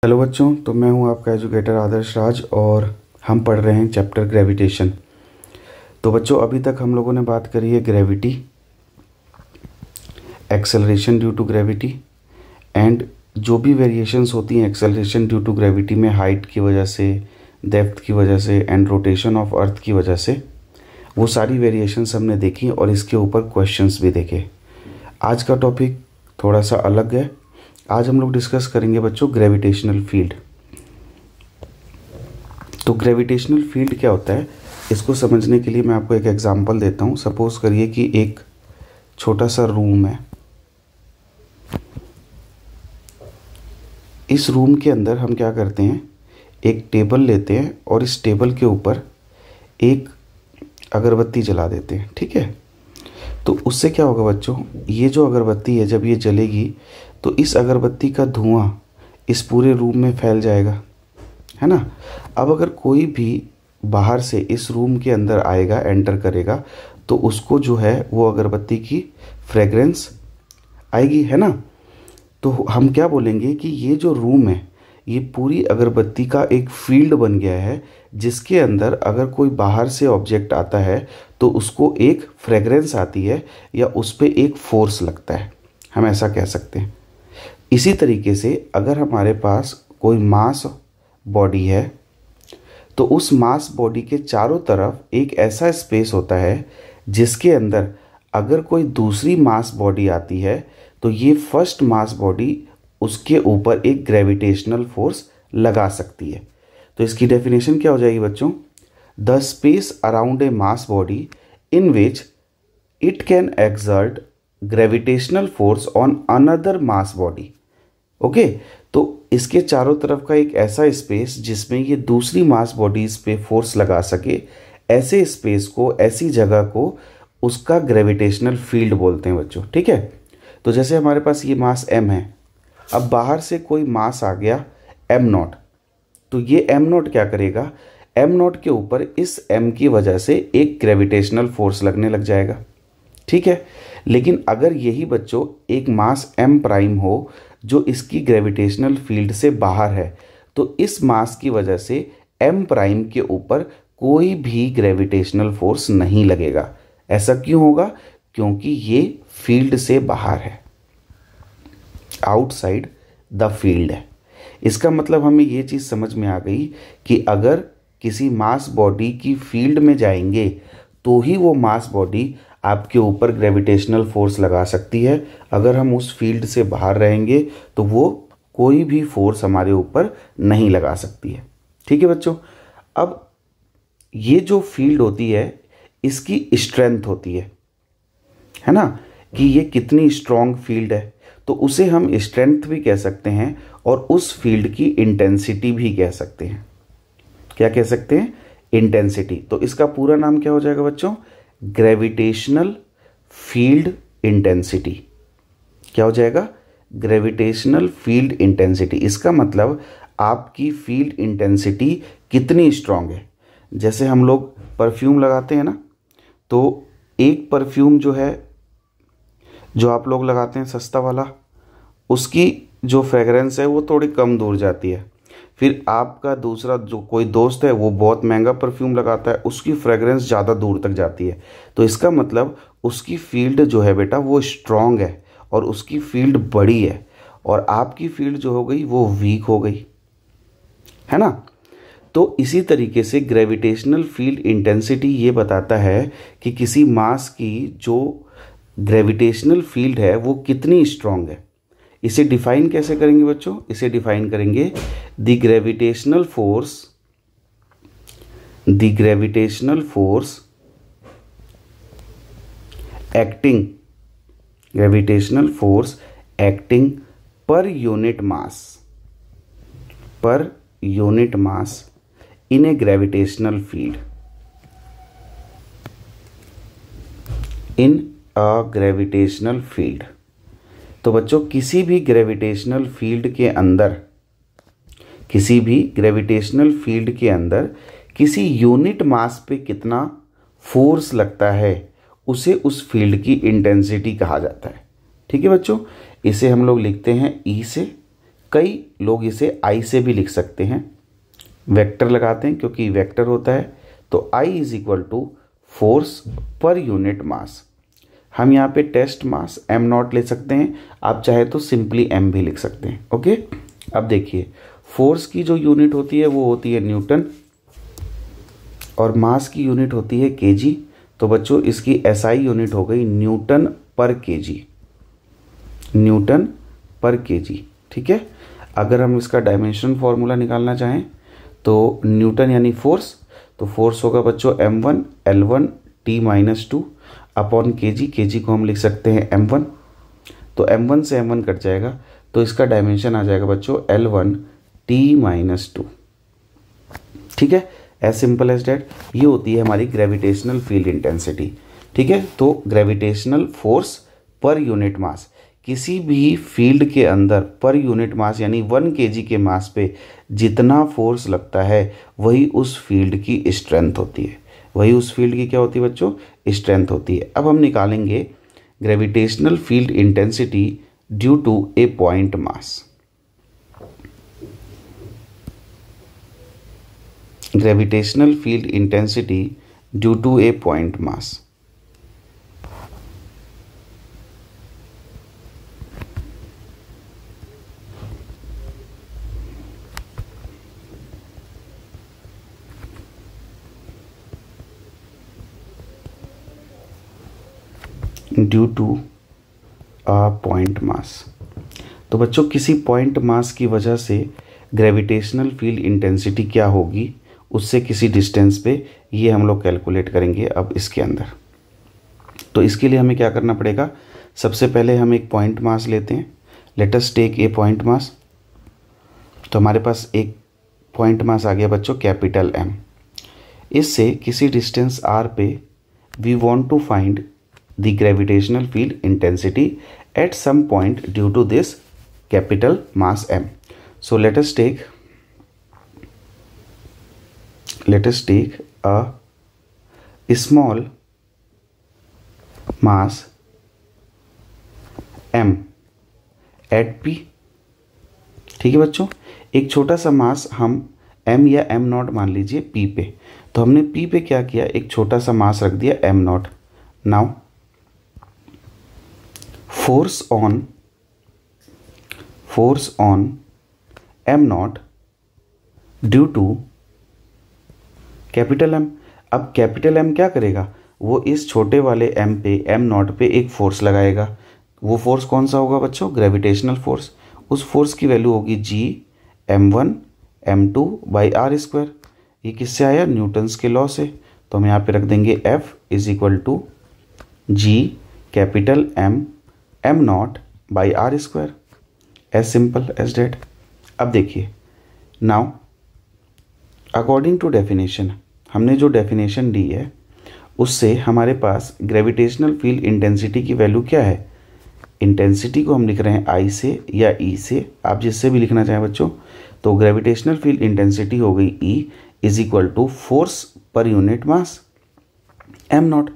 Hello बच्चों, तो मैं हूं आपका एजुकेटर आदर्श राज और हम पढ़ रहे हैं चैप्टर ग्रेविटेशन। तो बच्चों, अभी तक हम लोगों ने बात करी है gravity, acceleration due to gravity and जो भी वेरिएशंस होती हैं एक्सेलरेशन ड्यू टू ग्रेविटी में, हाइट की वजह से, डेप्थ की वजह से एंड रोटेशन ऑफ अर्थ की वजह से, वो सारी वेरिएशंस हमने देखी और इसके ऊपर क्वेश्चंस भी देखे। आज का टॉपिक थोड़ा सा अलग है। आज हम लोग डिस्कस करेंगे बच्चों ग्रेविटेशनल फील्ड। तो ग्रेविटेशनल फील्ड क्या होता है, इसको समझने के लिए मैं आपको एक एग्जांपल देता हूँ। सपोज करिए कि एक छोटा सा रूम है। इस रूम के अंदर हम क्या करते हैं, एक टेबल लेते हैं और इस टेबल के ऊपर एक अगरबत्ती जला देते हैं। ठीक है, तो उससे क्या होगा बच्चों, ये जो अगरबत्ती है जब ये जलेगी तो इस अगरबत्ती का धुआं इस पूरे रूम में फैल जाएगा, है ना। अब अगर कोई भी बाहर से इस रूम के अंदर आएगा, एंटर करेगा, तो उसको जो है वो अगरबत्ती की फ्रेग्रेंस आएगी, है ना। तो हम क्या बोलेंगे कि ये जो रूम है ये पूरी अगरबत्ती का एक फील्ड बन गया है, जिसके अंदर अगर कोई बाहर से ऑब्जेक्ट आता है तो उसको एक फ्रेग्रेंस आती है या उस पर एक फोर्स लगता है, हम ऐसा कह सकते हैं। इसी तरीके से अगर हमारे पास कोई मास बॉडी है तो उस मास बॉडी के चारों तरफ एक ऐसा स्पेस होता है जिसके अंदर अगर कोई दूसरी मास बॉडी आती है तो ये फर्स्ट मास बॉडी उसके ऊपर एक ग्रेविटेशनल फोर्स लगा सकती है। तो इसकी डेफिनेशन क्या हो जाएगी बच्चों, the space around a mass body in which it can exert gravitational force on another mass body. Okay, तो इसके चारों तरफ का एक ऐसा स्पेस जिसमें ये दूसरी मास बॉडीज पे फोर्स लगा सके, ऐसे स्पेस को, ऐसी जगह को उसका ग्रेविटेशनल फील्ड बोलते हैं बच्चों। ठीक है, तो जैसे हमारे पास ये मास m है, अब बाहर से कोई मास आ गया m0, तो ये m0 क्या करेगा, m0 के ऊपर इस m की वजह से एक ग्रेविटेशनल फोर्स लगने लग जाएगा। ठीक है, लेकिन अगर यही बच्चों एक मास m प्राइम हो जो इसकी ग्रेविटेशनल फील्ड से बाहर है, तो इस मास की वजह से m प्राइम के ऊपर कोई भी ग्रेविटेशनल फोर्स नहीं लगेगा। ऐसा क्यों होगा, क्योंकि ये फील्ड से बाहर है, आउटसाइड द फील्ड है। इसका मतलब हमें ये चीज़ समझ में आ गई कि अगर किसी मास बॉडी की फील्ड में जाएंगे तो ही वो मास बॉडी आपके ऊपर ग्रेविटेशनल फोर्स लगा सकती है। अगर हम उस फील्ड से बाहर रहेंगे तो वो कोई भी फोर्स हमारे ऊपर नहीं लगा सकती है। ठीक है बच्चों, अब ये जो फील्ड होती है इसकी स्ट्रेंथ होती है ना, कि ये कितनी स्ट्रॉन्ग फील्ड है, तो उसे हम स्ट्रेंथ भी कह सकते हैं और उस फील्ड की इंटेंसिटी भी कह सकते हैं। क्या कह सकते हैं, इंटेंसिटी। तो इसका पूरा नाम क्या हो जाएगा बच्चों, ग्रेविटेशनल फील्ड इंटेंसिटी। क्या हो जाएगा, ग्रेविटेशनल फील्ड इंटेंसिटी। इसका मतलब आपकी फील्ड इंटेंसिटी कितनी स्ट्रांग है। जैसे हम लोग परफ्यूम लगाते हैं ना, तो एक परफ्यूम जो है, जो आप लोग लगाते हैं सस्ता वाला, उसकी जो फ्रेगरेंस है वो थोड़ी कम दूर जाती है। फिर आपका दूसरा जो कोई दोस्त है वो बहुत महंगा परफ्यूम लगाता है, उसकी फ्रेगरेंस ज़्यादा दूर तक जाती है। तो इसका मतलब उसकी फील्ड जो है बेटा वो स्ट्रॉन्ग है और उसकी फील्ड बड़ी है, और आपकी फील्ड जो हो गई वो वीक हो गई, है ना। तो इसी तरीके से ग्रेविटेशनल फील्ड इंटेंसिटी ये बताता है कि किसी मास की जो ग्रेविटेशनल फील्ड है वो कितनी स्ट्रॉन्ग है। इसे डिफाइन कैसे करेंगे बच्चों, इसे डिफाइन करेंगे द ग्रेविटेशनल फोर्स एक्टिंग पर यूनिट मास इन ए ग्रेविटेशनल फील्ड, तो बच्चों किसी भी ग्रेविटेशनल फील्ड के अंदर किसी यूनिट मास पे कितना फोर्स लगता है उसे उस फील्ड की इंटेंसिटी कहा जाता है। ठीक है बच्चों, इसे हम लोग लिखते हैं ई से कई लोग इसे आई से भी लिख सकते हैं, वेक्टर लगाते हैं क्योंकि वेक्टर होता है। तो I is equal to force per unit mass. हम यहाँ पे टेस्ट मास m0 ले सकते हैं, आप चाहे तो सिंपली m भी लिख सकते हैं। ओके, अब देखिए फोर्स की जो यूनिट होती है वो होती है न्यूटन और मास की यूनिट होती है केजी। तो बच्चों इसकी SI यूनिट हो गई न्यूटन पर केजी, न्यूटन पर केजी। ठीक है, अगर हम इसका डायमेंशन फॉर्मूला निकालना चाहें तो न्यूटन यानी फोर्स, तो फोर्स होगा बच्चों m1 L1 T-2 upon KG, KG को हम लिख सकते हैं m1। तो m1 से m1 कट जाएगा तो इसका डायमेंशन आ जाएगा बच्चों L1 T-2। ठीक है, एज सिंपल एज डैट। ये होती है हमारी ग्रेविटेशनल फील्ड इंटेंसिटी। ठीक है, तो ग्रेविटेशनल फोर्स पर यूनिट मास, किसी भी फील्ड के अंदर पर यूनिट मास यानी 1 kg के मास पे जितना फोर्स लगता है वही उस फील्ड की स्ट्रेंथ होती है, वही उस फील्ड की क्या होती है बच्चों, स्ट्रेंथ होती है। अब हम निकालेंगे gravitational field intensity due to a point mass. Gravitational field intensity due to a point mass. Due to a point mass. तो बच्चों किसी पॉइंट मास की वजह से ग्रेविटेशनल फील्ड इंटेंसिटी क्या होगी उससे किसी डिस्टेंस पे, ये हम लोग कैलकुलेट करेंगे अब इसके अंदर। तो इसके लिए हमें क्या करना पड़ेगा, सबसे पहले हम एक पॉइंट मास लेते हैं। Let us take a point mass. तो हमारे पास एक पॉइंट मास आ गया बच्चों कैपिटल M। इससे किसी डिस्टेंस r पे we want to find the gravitational field intensity at some point due to this capital mass M। So let us take a small mass M at P। ठीक है बच्चों, एक छोटा सा मास हम M या m0 मान लीजिए P पे। तो हमने P पे क्या किया, एक छोटा सा मास रख दिया m0। Now force on m0 due to capital M। अब कैपिटल M क्या करेगा, वो इस छोटे वाले M पे m0 पे एक फोर्स लगाएगा। वो फोर्स कौन सा होगा बच्चों, ग्रेविटेशनल फोर्स। उस फोर्स की वैल्यू होगी G m1 m2 by r²। ये किससे आया, न्यूटन्स के लॉ से। तो हम यहाँ पे रख देंगे F is equal to G capital M m0 by r², as simple as that. अब देखिए नाउ अकॉर्डिंग टू डेफिनेशन, हमने जो डेफिनेशन दी है उससे हमारे पास ग्रेविटेशनल फील्ड इंटेंसिटी की वैल्यू क्या है। इंटेंसिटी को हम लिख रहे हैं I से या E से, आप जिससे भी लिखना चाहें बच्चों। तो ग्रेविटेशनल फील्ड इंटेंसिटी हो गई E is equal to force per unit mass m0।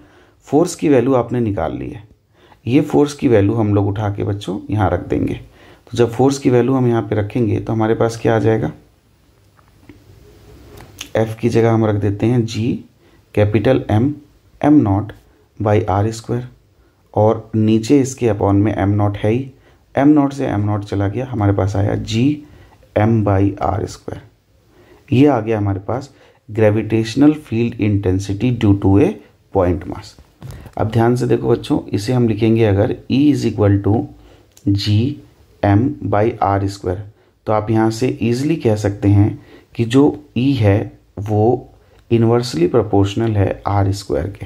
Force की वैल्यू आपने निकाल ली है, ये फोर्स की वैल्यू हम लोग उठा के बच्चों यहाँ रख देंगे। तो जब फोर्स की वैल्यू हम यहाँ पे रखेंगे तो हमारे पास क्या आ जाएगा, F की जगह हम रख देते हैं G capital M m0 by r²। और नीचे इसके अपॉन में m0 है ही, m0 से m0 चला गया, हमारे पास आया G m बाई r²। ये आ गया हमारे पास gravitational field intensity due to a point mass. अब ध्यान से देखो बच्चों, इसे हम लिखेंगे अगर E is equal to G m by r²। तो आप यहाँ से ईजिली कह सकते हैं कि जो E है वो इन्वर्सली प्रोपोर्शनल है r² के।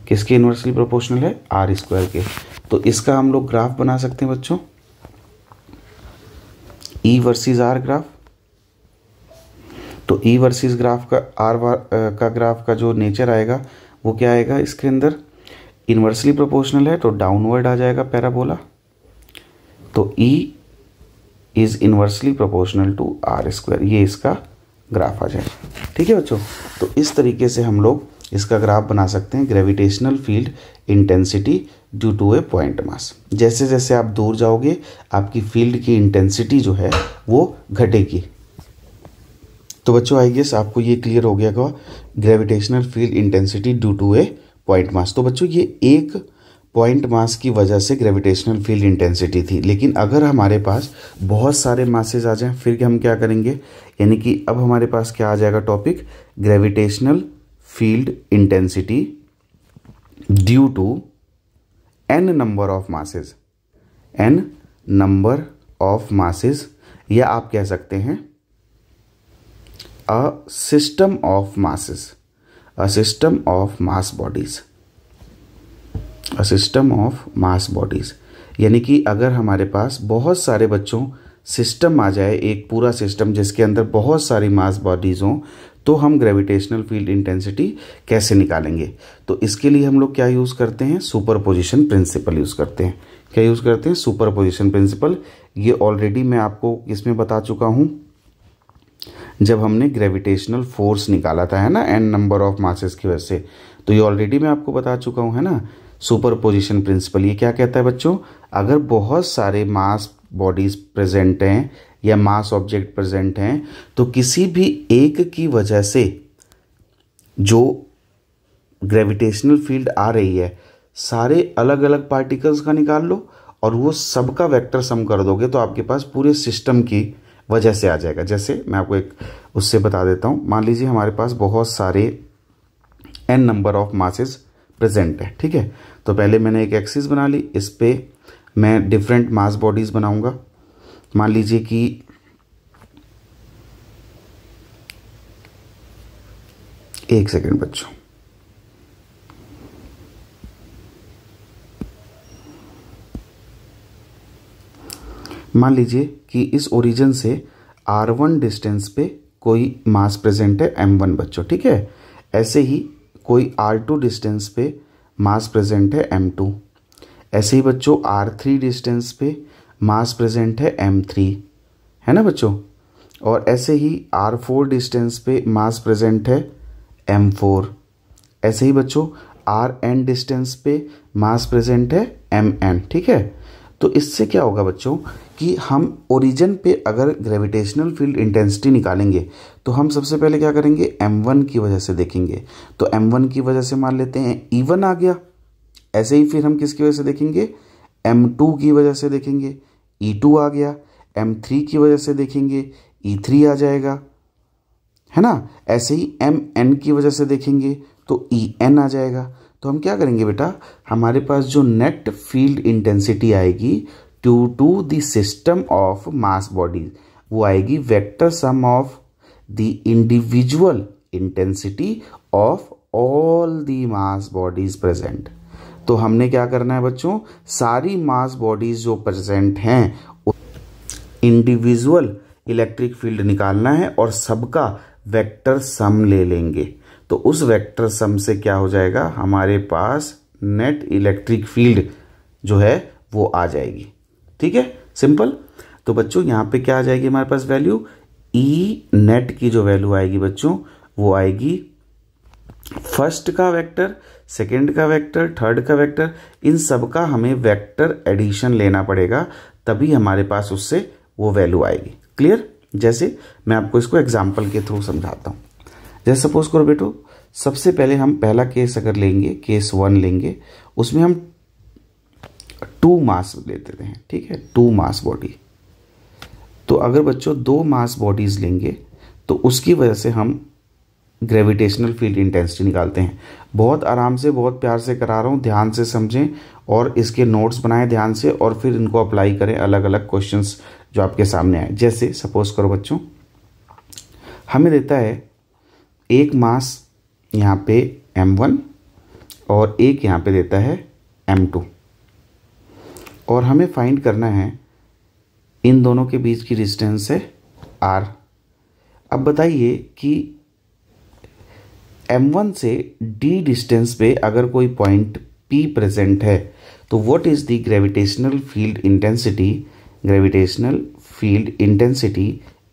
किसके इन्वर्सली प्रोपोर्शनल है, r² के। तो इसका हम लोग ग्राफ बना सकते हैं बच्चों, E वर्सेस r ग्राफ। तो E वर्सेस ग्राफ का r का ग्राफ का जो नेचर आएगा वो क्या आएगा, इसके अंदर इन्वर्सली प्रोपोर्शनल है तो डाउनवर्ड आ जाएगा पैराबोला। तो E is inversely proportional to r², ये इसका ग्राफ आ जाएगा। ठीक है बच्चों, तो इस तरीके से हम लोग इसका ग्राफ बना सकते हैं gravitational field intensity due to a point mass. जैसे जैसे आप दूर जाओगे आपकी फील्ड की इंटेंसिटी जो है वो घटेगी। तो बच्चों आई गेस आपको ये क्लियर हो गया होगा gravitational field intensity due to a point mass. तो बच्चों ये एक पॉइंट मास की वजह से ग्रेविटेशनल फील्ड इंटेंसिटी थी, लेकिन अगर हमारे पास बहुत सारे मासेस आ जाएं फिर हम क्या करेंगे, यानी कि अब हमारे पास क्या आ जाएगा topic, gravitational field intensity due to n number of masses, n number of masses, या आप कह सकते हैं a system of masses, a system of mass bodies, a system of mass bodies. यानी कि अगर हमारे पास बहुत सारे बच्चों सिस्टम आ जाए, एक पूरा सिस्टम जिसके अंदर बहुत सारी मास बॉडीज हों, तो हम ग्रेविटेशनल फील्ड इंटेंसिटी कैसे निकालेंगे। तो इसके लिए हम लोग क्या यूज़ करते हैं, सुपरपोजिशन प्रिंसिपल यूज़ करते हैं। क्या यूज़ करते हैं, सुपरपोजिशन प्रिंसिपल। ये ऑलरेडी मैं आपको इसमें बता चुका हूँ जब हमने ग्रेविटेशनल फोर्स निकाला था, है ना, n नंबर ऑफ मासेस की वजह से। तो ये ऑलरेडी मैं आपको बता चुका हूँ, है ना, सुपरपोजिशन प्रिंसिपल। ये क्या कहता है बच्चों, अगर बहुत सारे मास बॉडीज प्रेजेंट हैं या मास ऑब्जेक्ट प्रेजेंट हैं, तो किसी भी एक की वजह से जो ग्रेविटेशनल फील्ड आ रही है, सारे अलग अलग पार्टिकल्स का निकाल लो और वो सबका वेक्टर सम कर दोगे तो आपके पास पूरे सिस्टम की वजह से आ जाएगा। जैसे मैं आपको एक उससे बता देता हूँ, मान लीजिए हमारे पास बहुत सारे n number of masses present है, ठीक है। तो पहले मैंने एक एक्सिस बना ली, इस पे मैं डिफरेंट मास बॉडीज बनाऊंगा। मान लीजिए कि एक सेकेंड बच्चों, मान लीजिए कि इस ओरिजिन से r1 डिस्टेंस पे कोई मास प्रेजेंट है m1 बच्चों, ठीक है। ऐसे ही कोई r2 डिस्टेंस पे मास प्रेजेंट है m2। ऐसे ही बच्चों r3 डिस्टेंस पे मास प्रेजेंट है m3, है ना बच्चों। और ऐसे ही r4 डिस्टेंस पे मास प्रेजेंट है m4। ऐसे ही बच्चों rn डिस्टेंस पे मास प्रेजेंट है mn, ठीक है। तो इससे क्या होगा बच्चों कि हम ओरिजिन पे अगर ग्रेविटेशनल फील्ड इंटेंसिटी निकालेंगे तो हम सबसे पहले क्या करेंगे, m1 की वजह से देखेंगे। तो m1 की वजह से मान लेते हैं E1 आ गया। ऐसे ही फिर हम किसकी वजह से देखेंगे, m2 की वजह से देखेंगे, E2 आ गया। m3 की वजह से देखेंगे, E3 आ जाएगा, है ना। ऐसे ही mn की वजह से देखेंगे तो En आ जाएगा। तो हम क्या करेंगे बेटा, हमारे पास जो नेट फील्ड इंटेंसिटी आएगी due to the system of mass bodies, वो आएगी vector sum of the individual intensity of all the mass bodies present. तो हमने क्या करना है बच्चों, सारी मास बॉडीज जो प्रेजेंट हैं इंडिविजुअल इलेक्ट्रिक फील्ड निकालना है और सबका वेक्टर सम ले लेंगे। तो उस वेक्टर सम से क्या हो जाएगा, हमारे पास नेट इलेक्ट्रिक फील्ड जो है वो आ जाएगी, ठीक है, सिंपल। तो बच्चों यहाँ पे क्या आ जाएगी हमारे पास वैल्यू, ई नेट की जो वैल्यू आएगी बच्चों वो आएगी फर्स्ट का वेक्टर, सेकंड का वेक्टर, थर्ड का वेक्टर, इन सब का हमें वेक्टर एडिशन लेना पड़ेगा, तभी हमारे पास उससे वो वैल्यू आएगी। क्लियर। जैसे मैं आपको इसको एग्जाम्पल के थ्रू समझाता हूँ। जैसे सपोज करो बेटो, सबसे पहले हम पहला केस अगर लेंगे, केस 1 लेंगे, उसमें हम 2 मास लेते हैं, ठीक है, 2 मास बॉडी। तो अगर बच्चों 2 मास बॉडीज लेंगे तो उसकी वजह से हम ग्रेविटेशनल फील्ड इंटेंसिटी निकालते हैं। बहुत आराम से, बहुत प्यार से करा रहा हूँ, ध्यान से समझें और इसके नोट्स बनाएं ध्यान से, और फिर इनको अप्लाई करें अलग अलग क्वेश्चंस जो आपके सामने आए। जैसे सपोज करो बच्चों, हमें देता है एक मास यहाँ पे m1 और एक यहाँ पे देता है m2, और हमें फाइंड करना है इन दोनों के बीच की डिस्टेंस है r। अब बताइए कि m1 से d डिस्टेंस पे अगर कोई पॉइंट p प्रेजेंट है तो what is the gravitational field intensity, gravitational field intensity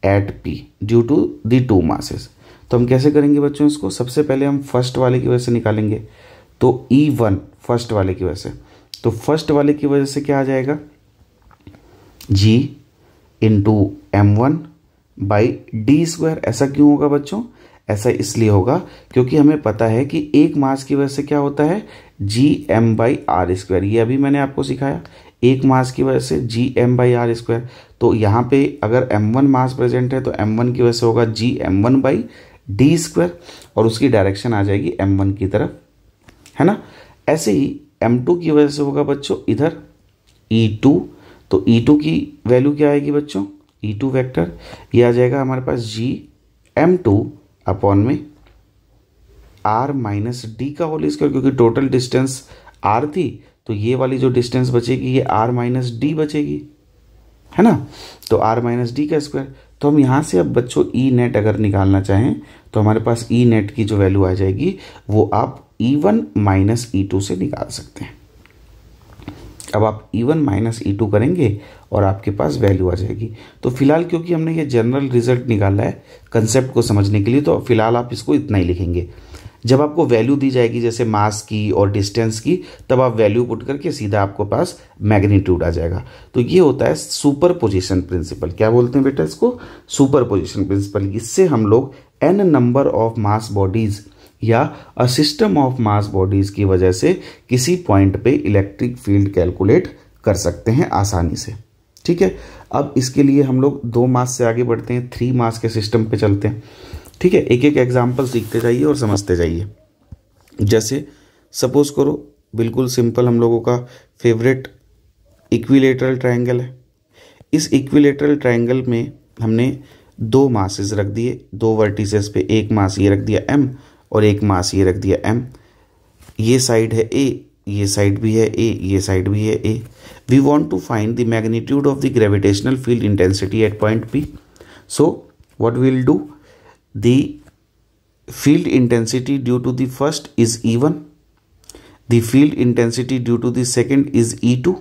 at p due to the 2 masses. तो हम कैसे करेंगे बच्चों इसको, सबसे पहले हम फर्स्ट वाले की वजह से निकालेंगे। तो E1 फर्स्ट वाले की वजह से, तो फर्स्ट वाले की वजह से क्या आ जाएगा, g इंटू m1/d²। ऐसा क्यों होगा बच्चों, ऐसा इसलिए होगा क्योंकि हमें पता है कि एक मास की वजह से क्या होता है, gm/r²। ये अभी मैंने आपको सिखाया, एक मास की वजह से gm/r²। तो यहाँ पे अगर m1 मास प्रेजेंट है तो m1 की वजह से होगा gm1/d², और उसकी डायरेक्शन आ जाएगी m1 की तरफ, है ना। ऐसे ही m2 की वजह से होगा बच्चों इधर e2। तो e2 की वैल्यू क्या आएगी बच्चों, e2 वेक्टर, ये आ जाएगा हमारे पास gm2 अपॉन में r-d का होल स्क्वायर, क्योंकि टोटल डिस्टेंस r थी, तो ये वाली जो डिस्टेंस बचेगी ये r-d बचेगी, है ना। तो r-d का स्क्वायर। तो हम यहाँ से अब बच्चों ई नेट अगर निकालना चाहें तो हमारे पास ई नेट की जो वैल्यू आ जाएगी वो आप E1 माइनस E2 से निकाल सकते हैं। अब आप E1 माइनस E2 करेंगे और आपके पास वैल्यू आ जाएगी। तो फिलहाल क्योंकि हमने ये जनरल रिजल्ट निकाला है कंसेप्ट को समझने के लिए, तो फिलहाल आप इसको इतना ही लिखेंगे। जब आपको वैल्यू दी जाएगी जैसे मास की और डिस्टेंस की, तब आप वैल्यू पुट करके सीधा आपको पास मैग्नीट्यूड आ जाएगा। तो ये होता है सुपर पोजिशन प्रिंसिपल। क्या बोलते हैं बेटा इसको, सुपर पोजिशन प्रिंसिपल। इससे हम लोग n number of mass bodies या a system of mass bodies की वजह से किसी पॉइंट पे इलेक्ट्रिक फील्ड कैलकुलेट कर सकते हैं आसानी से। ठीक है, अब इसके लिए हम लोग 2 मास से आगे बढ़ते हैं, 3 मास के सिस्टम पे चलते हैं। ठीक है, एक एक एग्जाम्पल सीखते जाइए और समझते जाइए। जैसे सपोज करो, बिल्कुल सिंपल, हम लोगों का फेवरेट इक्विलेटरल ट्रायंगल है। इस इक्विलेटरल ट्रायंगल में हमने 2 मासेस रख दिए, 2 वर्टिसेस पे, एक मास ये रख दिया m और एक मास ये रख दिया m। ये साइड है a, ये साइड भी है a, ये साइड भी है a। We want to find the magnitude of the gravitational field intensity at point P। So what we will do, the field intensity due to the first is E1, the field intensity due to the second is E2.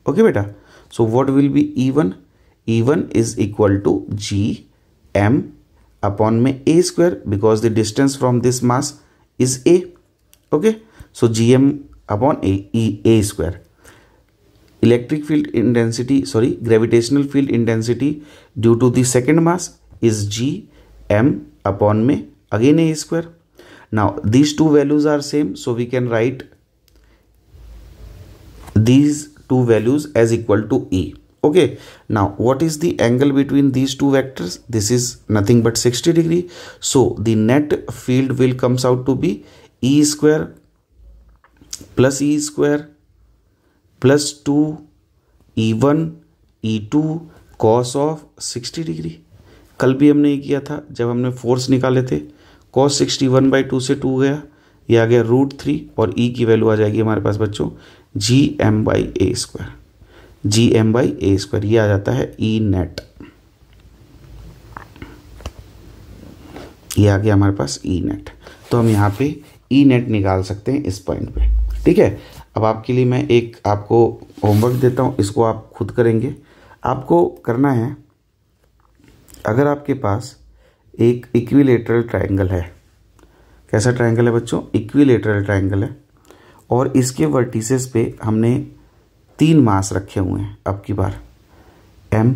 Okay beta, so what will be E1? E1 is equal to gm upon में a square, because the distance from this mass is a. Okay, so gm upon a square. Electric field intensity, sorry, gravitational field intensity due to the second mass is gm upon में again a square. Now these two values are same, so we can write these two values as equal to E. Okay, now what is the angle between these two vectors? This is nothing but 60 degree. So the net field will comes out to be E square plus E square plus 2 E1 E2 cos of 60 degree. कल भी हमने ये किया था जब हमने force निकाले थे, cos 61/2 से 2 गया, ये आ गया √3 और E की वैल्यू आ जाएगी हमारे पास बच्चों gm/a²। gm/a², ये आ जाता है E नेट। ये आ गया हमारे पास E नेट। तो हम यहाँ पे E नेट निकाल सकते हैं इस पॉइंट पे। ठीक है, अब आपके लिए मैं एक आपको होमवर्क देता हूँ, इसको आप खुद करेंगे। आपको करना है, अगर आपके पास एक इक्विलेटरल ट्रायंगल है, कैसा ट्रायंगल है बच्चों, इक्विलेटरल ट्रायंगल है, और इसके वर्टिसेस पे हमने 3 मास रखे हुए हैं अब की बार, m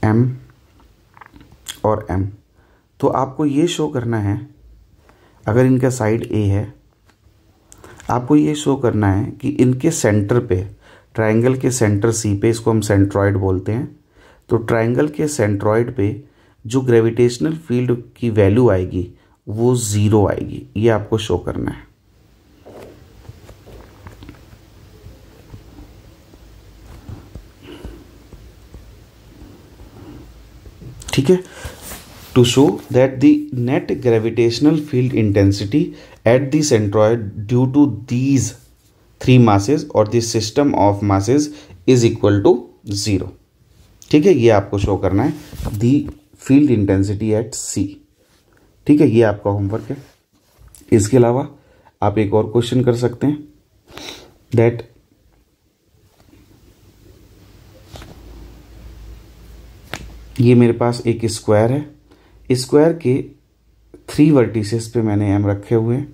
m और m। तो आपको ये शो करना है, अगर इनका साइड a है, आपको ये शो करना है कि इनके सेंटर पे, ट्रायंगल के सेंटर C पे, इसको हम सेंट्रॉइड बोलते हैं, तो ट्रायंगल के सेंट्रॉइड पे जो ग्रेविटेशनल फील्ड की वैल्यू आएगी वो 0 आएगी। ये आपको शो करना है। ठीक है, to show that the net gravitational field intensity at the centroid due to these 3 masses और the system of masses is equal to 0। ठीक है, ये आपको शो करना है the field intensity at C। ठीक है, ये आपका होमवर्क है। इसके अलावा आप एक और क्वेश्चन कर सकते हैं, दैट ये मेरे पास एक स्क्वायर है, स्क्वायर के 3 वर्टिसेस पे मैंने m रखे हुए हैं।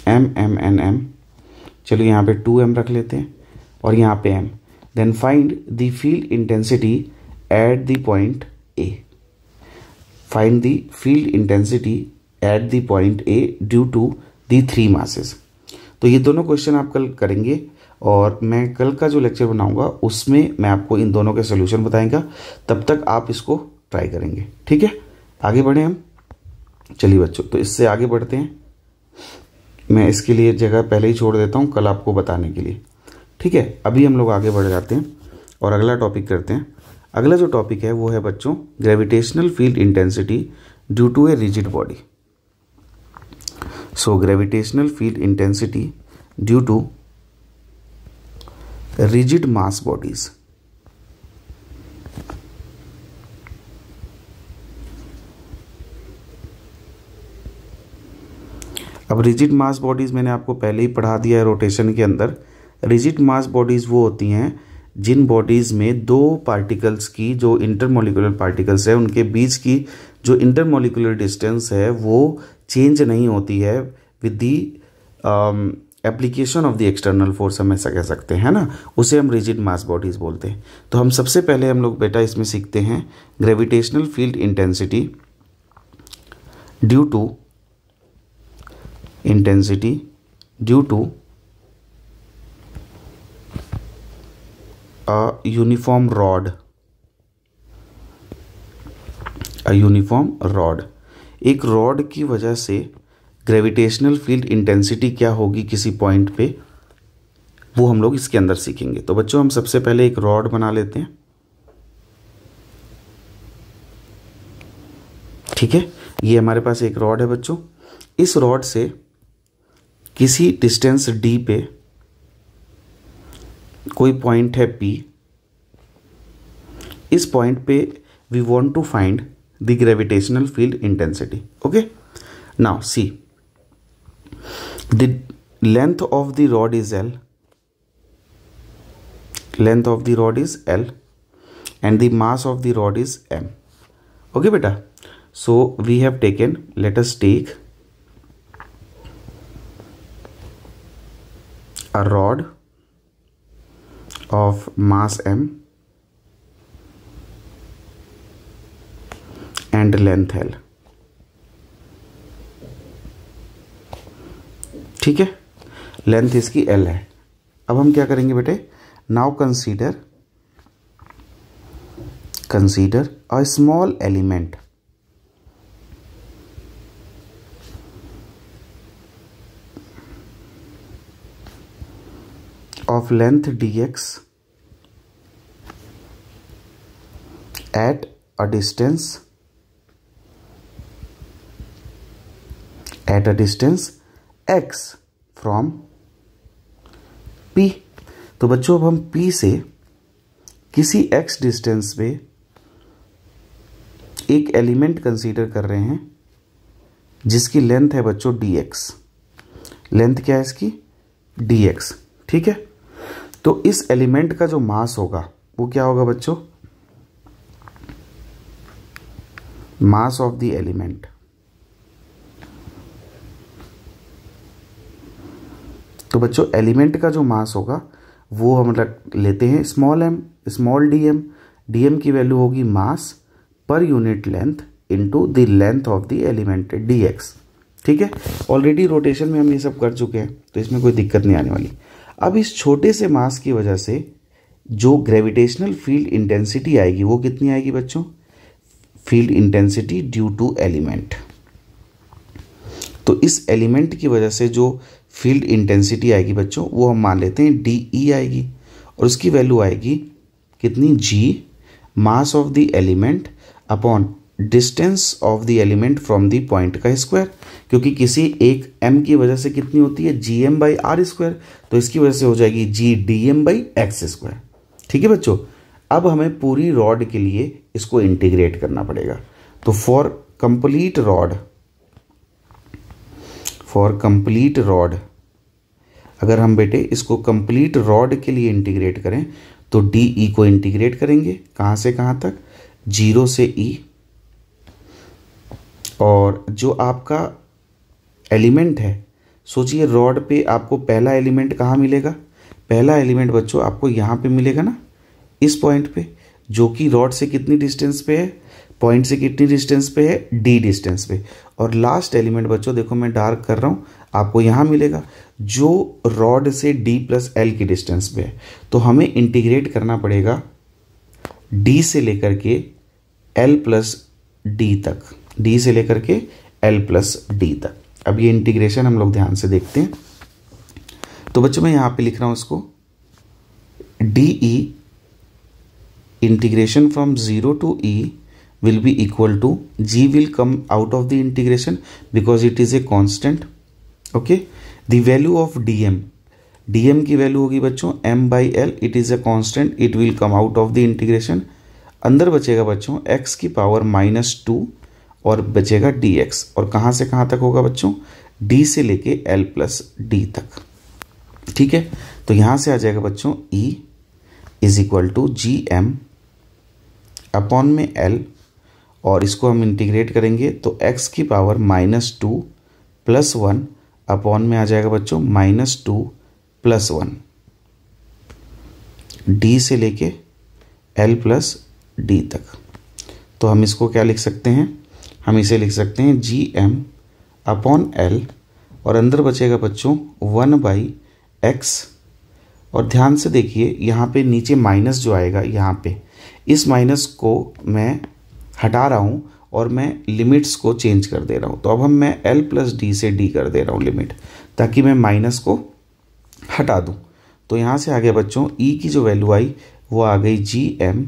M चलो यहाँ पे 2m रख लेते हैं और यहाँ पे m। Then find the field intensity at the point A। Find the field intensity at the point A due to the 3 masses. तो ये दोनों क्वेश्चन आप कल करेंगे और मैं कल का जो लेक्चर बनाऊंगा उसमें मैं आपको इन दोनों के सोल्यूशन बताएंगा। तब तक आप इसको ट्राई करेंगे, ठीक है। आगे बढ़े हम। चलिए बच्चों, तो इससे आगे बढ़ते हैं। मैं इसके लिए जगह पहले ही छोड़ देता हूँ कल आपको बताने के लिए, ठीक है। अभी हम लोग आगे बढ़ जाते हैं और अगला टॉपिक करते हैं। अगला जो टॉपिक है वो है बच्चों gravitational field intensity due to a rigid body. So gravitational field intensity due to rigid mass bodies. अब रिजिड मास बॉडीज मैंने आपको पहले ही पढ़ा दिया है रोटेशन के अंदर। रिजिड मास बॉडीज वो होती हैं जिन बॉडीज में दो पार्टिकल्स की जो इंटरमोलिकुलर पार्टिकल्स है उनके बीच की जो इंटरमोलिकुलर डिस्टेंस है वो चेंज नहीं होती है with the application of the external force, हम ऐसा कह सकते हैं ना, उसे हम रिजिड मास बॉडीज बोलते हैं। तो हम सबसे पहले हम लोग बेटा इसमें सीखते हैं gravitational field intensity due to a uniform rod। एक रॉड की वजह से ग्रेविटेशनल फील्ड इंटेंसिटी क्या होगी किसी पॉइंट पे, वो हम लोग इसके अंदर सीखेंगे। तो बच्चों हम सबसे पहले एक रॉड बना लेते हैं, ठीक है। ये हमारे पास एक रॉड है बच्चों। इस रॉड से किसी डिस्टेंस d पे कोई पॉइंट है P। इस पॉइंट पे we want to find the gravitational field intensity. Okay, now see the length of the rod is L। Length of the rod is L and the mass of the rod is M। Okay बेटा, so we have taken, let us take a rod of mass M and length L, ठीक है। Length इसकी L है। अब हम क्या करेंगे बेटे, now consider a small element of length dx at a distance x from P। तो बच्चों अब हम P से किसी x डिस्टेंस पे एक एलिमेंट कंसीडर कर रहे हैं जिसकी लेंथ है बच्चों dx। लेंथ क्या है इसकी, dx, ठीक है। तो इस एलिमेंट का जो मास होगा वो क्या होगा बच्चों, मास ऑफ द एलिमेंट। तो बच्चों एलिमेंट का जो मास होगा वो हम लेते हैं स्मॉल dm। dm की वैल्यू होगी mass per unit length into the length of the element dx, ठीक है। ऑलरेडी रोटेशन में हम ये सब कर चुके हैं तो इसमें कोई दिक्कत नहीं आने वाली। अब इस छोटे से मास की वजह से जो ग्रेविटेशनल फील्ड इंटेंसिटी आएगी वो कितनी आएगी बच्चों, field intensity due to element. तो इस एलिमेंट की वजह से जो फील्ड इंटेंसिटी आएगी बच्चों वो हम मान लेते हैं DE आएगी और उसकी वैल्यू आएगी कितनी, G mass of the element upon distance of the element from the point का स्क्वायर। क्योंकि किसी एक m की वजह से कितनी होती है, GM/r², तो इसकी वजह से हो जाएगी GDM/x², ठीक है बच्चों। अब हमें पूरी रॉड के लिए इसको इंटीग्रेट करना पड़ेगा। तो फॉर कंप्लीट रॉड अगर हम बेटे इसको कंप्लीट रॉड के लिए इंटीग्रेट करें तो DE को इंटीग्रेट करेंगे कहाँ से कहाँ तक, 0 से E, और जो आपका एलिमेंट है सोचिए रॉड पे आपको पहला एलिमेंट कहाँ मिलेगा, पहला एलिमेंट बच्चों आपको यहाँ पे मिलेगा ना, इस पॉइंट पे, जो कि रॉड से कितनी डिस्टेंस पे है, पॉइंट से कितनी डिस्टेंस पे है, डी डिस्टेंस पे। और लास्ट एलिमेंट बच्चों देखो मैं डार्क कर रहा हूँ, आपको यहाँ मिलेगा जो रॉड से डी प्लस एल की डिस्टेंस पे है। तो हमें इंटीग्रेट करना पड़ेगा डी से लेकर के एल प्लस डी तक, डी से लेकर के एल प्लस डी तक। अब ये इंटीग्रेशन हम लोग ध्यान से देखते हैं। तो बच्चों मैं यहाँ पे लिख रहा हूँ इसको, D E integration from 0 to e will be equal to, g will come out of the integration because it is a constant. Okay, the value of dm, dm की वैल्यू होगी बच्चों m by l, it is a constant, it will come out of the integration. अंदर बचेगा बच्चों x की power -2 और बचेगा dx, और कहाँ से कहाँ तक होगा बच्चों, d से लेके l प्लस d तक। ठीक है, तो यहाँ से आ जाएगा बच्चों e is equal to G M upon में l, और इसको हम इंटीग्रेट करेंगे तो x की पावर -2 प्लस 1 अपॉन में आ जाएगा बच्चों -2 प्लस 1, d से लेके l प्लस d तक। तो हम इसको क्या लिख सकते हैं, हम इसे लिख सकते हैं जी एम अपॉन l, और अंदर बचेगा बच्चों 1/x। और ध्यान से देखिए यहाँ पे नीचे माइनस जो आएगा, यहाँ पे इस माइनस को मैं हटा रहा हूँ और मैं लिमिट्स को चेंज कर दे रहा हूँ। तो अब मैं l प्लस डी से d कर दे रहा हूँ लिमिट, ताकि मैं माइनस को हटा दूँ। तो यहाँ से आ गया बच्चों e की जो वैल्यू आई वो आ गई G M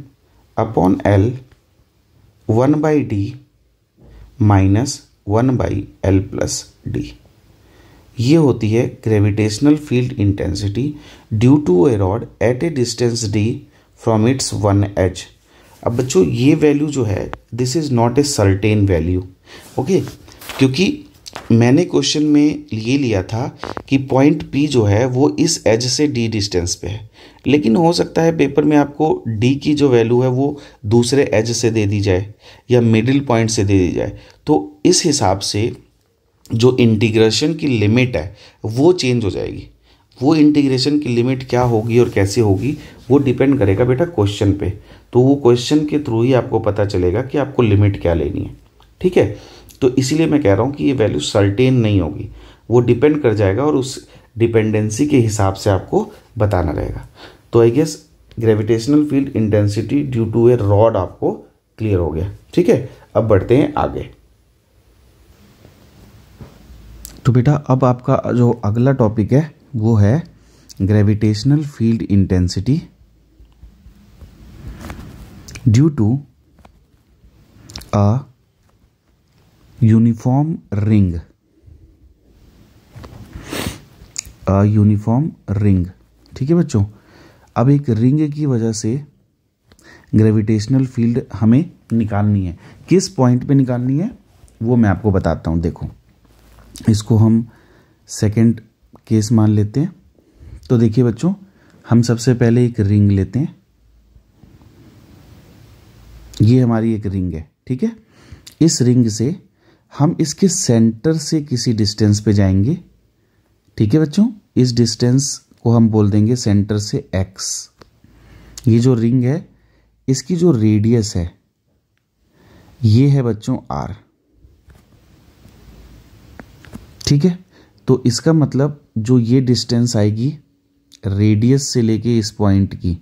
upon l 1/d minus 1/l plus D. ये होती है gravitational field intensity due to a rod at a distance d from its one edge. अब बच्चों ये वैल्यू जो है this is not a certain value, okay, क्योंकि मैंने क्वेश्चन में ये लिया था कि पॉइंट P जो है वो इस एज से D डिस्टेंस पे है, लेकिन हो सकता है पेपर में आपको D की जो वैल्यू है वो दूसरे एज से दे दी जाए या मिडिल पॉइंट से दे दी जाए। तो इस हिसाब से जो इंटीग्रेशन की लिमिट है वो चेंज हो जाएगी। वो इंटीग्रेशन की लिमिट क्या होगी और कैसे होगी वो डिपेंड करेगा बेटा क्वेश्चन पे। तो वो क्वेश्चन के थ्रू ही आपको पता चलेगा कि आपको लिमिट क्या लेनी है। ठीक है, तो इसीलिए मैं कह रहा हूँ कि ये वैल्यू सर्टेन नहीं होगी, वो डिपेंड कर जाएगा और उस डिपेंडेंसी के हिसाब से आपको बताना रहेगा। तो I guess gravitational field intensity due to a rod आपको क्लियर हो गया। ठीक है, अब बढ़ते हैं आगे। तो बेटा अब आपका जो अगला टॉपिक है वो है gravitational field intensity due to a uniform ring. Uniform ring, ठीक है बच्चों। अब एक रिंग की वजह से ग्रेविटेशनल फील्ड हमें निकालनी है। किस पॉइंट पे निकालनी है वो मैं आपको बताता हूँ। देखो इसको हम सेकंड केस मान लेते हैं। तो देखिए बच्चों, हम सबसे पहले एक रिंग लेते हैं। ये हमारी एक रिंग है, ठीक है। इस रिंग से हम इसके सेंटर से किसी डिस्टेंस पे जाएंगे, ठीक है बच्चों। इस डिस्टेंस को हम बोल देंगे सेंटर से x। ये जो रिंग है इसकी जो रेडियस है ये है बच्चों r, ठीक है। तो इसका मतलब जो ये डिस्टेंस आएगी रेडियस से लेके इस पॉइंट की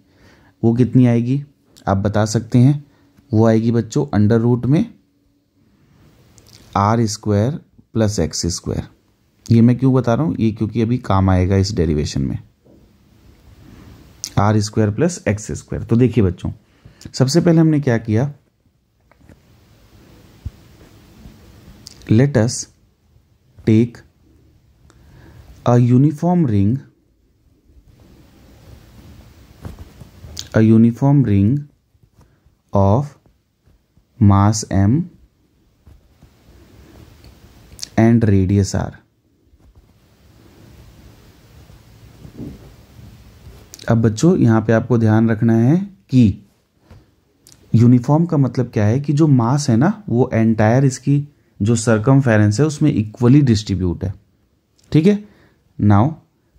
वो कितनी आएगी आप बता सकते हैं। वो आएगी बच्चों अंडर रूट में r² प्लस x²। ये मैं क्यों बता रहा हूँ, ये क्योंकि अभी काम आएगा इस डेरिवेशन में, r² प्लस x²। तो देखिए बच्चों, सबसे पहले हमने क्या किया, let us take a uniform ring of mass m and radius r। अब बच्चों यहाँ पे आपको ध्यान रखना है कि यूनिफॉर्म का मतलब क्या है कि जो मास है ना वो एंटायर इसकी जो सरकमफेरेंस है उसमें इक्वली डिस्ट्रीब्यूट है, ठीक है। नाउ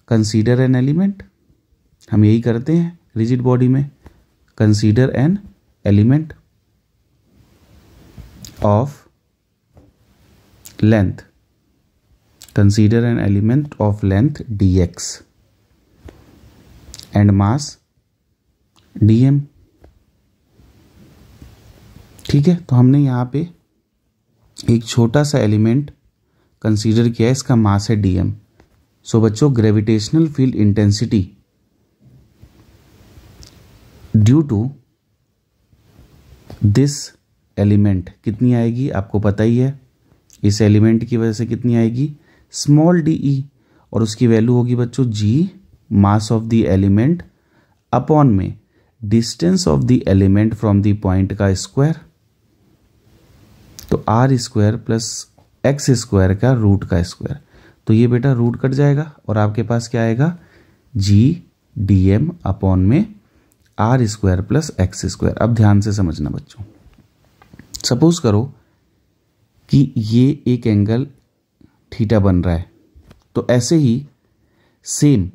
कंसीडर एन एलिमेंट, हम यही करते हैं रिजिड बॉडी में। Consider an element of length, consider an element of length dx and mass dm। ठीक है, तो हमने यहाँ पे एक छोटा सा एलिमेंट कंसीडर किया है, इसका मास है dm। सो बच्चों gravitational field intensity due to this element कितनी आएगी, आपको पता ही है। इस एलिमेंट की वजह से कितनी आएगी, स्मॉल de, और उसकी वैल्यू होगी बच्चों g mass of the element upon में distance of the element from the point का स्क्वायर, तो r square plus x square का रूट का स्क्वायर। तो ये बेटा रूट कट जाएगा और आपके पास क्या आएगा, g dm अपॉन में r square plus x square. अब ध्यान से समझना बच्चों, सपोज करो कि ये एक एंगल थीटा बन रहा है, तो ऐसे ही सेम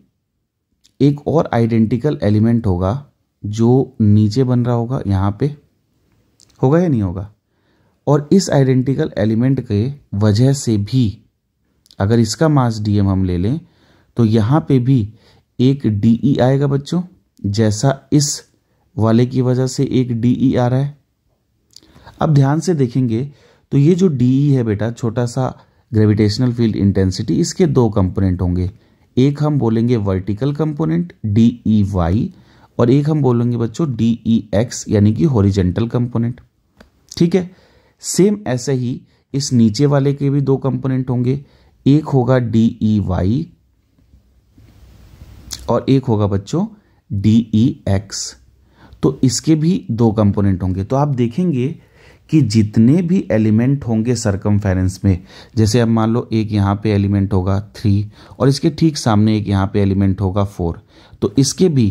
एक और आइडेंटिकल एलिमेंट होगा जो नीचे बन रहा होगा, यहाँ पे होगा या नहीं होगा। और इस आइडेंटिकल एलिमेंट के वजह से भी अगर इसका मास dm हम ले लें तो यहाँ पे भी एक de आएगा बच्चों, जैसा इस वाले की वजह से एक de आ रहा है। अब ध्यान से देखेंगे तो ये जो de है बेटा, छोटा सा ग्रेविटेशनल फील्ड इंटेंसिटी, इसके दो कंपोनेंट होंगे। एक हम बोलेंगे वर्टिकल कंपोनेंट DEY और एक हम बोलेंगे बच्चों DEX यानी कि हॉरिजॉन्टल कंपोनेंट। ठीक है, सेम ऐसे ही इस नीचे वाले के भी दो कंपोनेंट होंगे, एक होगा DEY और एक होगा बच्चों DEX। तो इसके भी दो कंपोनेंट होंगे। तो आप देखेंगे कि जितने भी एलिमेंट होंगे सरकमफेरेंस में, जैसे अब मान लो एक यहाँ पे एलिमेंट होगा 3 और इसके ठीक सामने एक यहाँ पे एलिमेंट होगा 4, तो इसके भी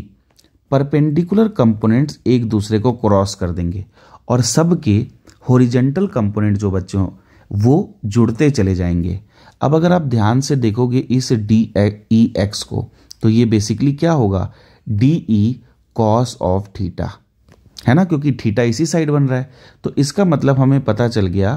परपेंडिकुलर कंपोनेंट्स एक दूसरे को क्रॉस कर देंगे और सबके हॉरिजॉन्टल कंपोनेंट जो बच्चों वो जुड़ते चले जाएंगे। अब अगर आप ध्यान से देखोगे इस DEX को, तो ये बेसिकली क्या होगा, DE कॉस ऑफ थीटा, है ना, क्योंकि थीटा इसी साइड बन रहा है। तो इसका मतलब हमें पता चल गया